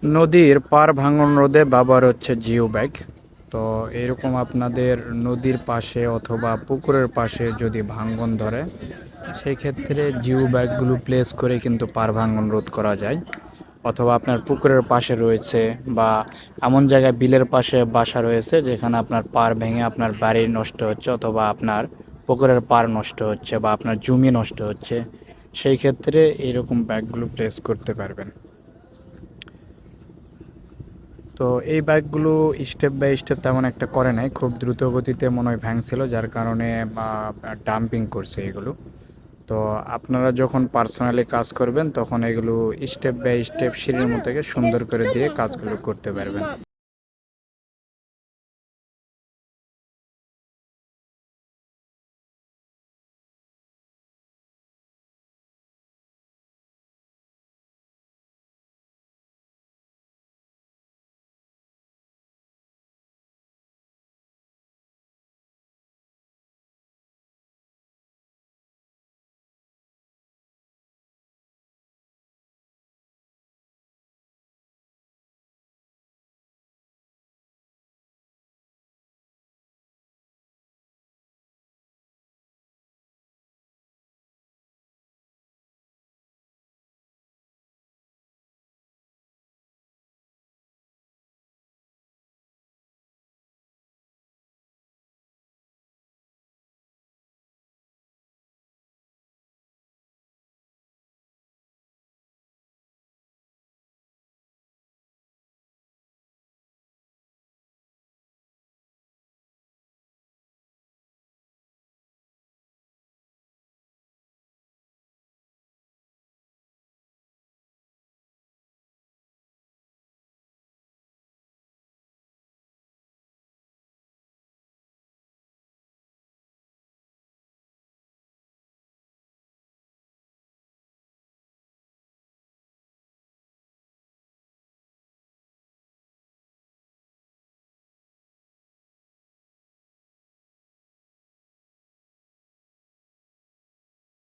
নদীর পাড় ভাঙন রোধে ব্যবহার হচ্ছে জিও ব্যাগ। তো এরকম আপনাদের নদীর পাশে অথবা পুকুরের পাশে যদি ভাঙন ধরে, সেই ক্ষেত্রে জিও ব্যাগগুলো প্লেস করে কিন্তু পাড় ভাঙন রোধ করা যায়। অথবা আপনার পুকুরের পাশে রয়েছে বা এমন জায়গায় বিলের পাশে বাসা রয়েছে যেখানে আপনার পাড় ভেঙে আপনার বাড়ি নষ্ট হচ্ছে অথবা আপনার পুকুরের পাড় নষ্ট হচ্ছে বা আপনার জমি নষ্ট হচ্ছে, সেই ক্ষেত্রে এইরকম ব্যাগগুলো প্লেস করতে পারবেন। তো এই বাইকগুলো স্টেপ বাই স্টেপ তেমন একটা করে নাই, খুব দ্রুত গতিতে মনে হয় ভাঙছিল, যার কারণে বা ডাম্পিং করছে এগুলো। তো আপনারা যখন পার্সোনালি কাজ করবেন তখন এগুলো স্টেপ বাই স্টেপ সিঁড়ির মতো থেকে সুন্দর করে দিয়ে কাজগুলো করতে পারবেন।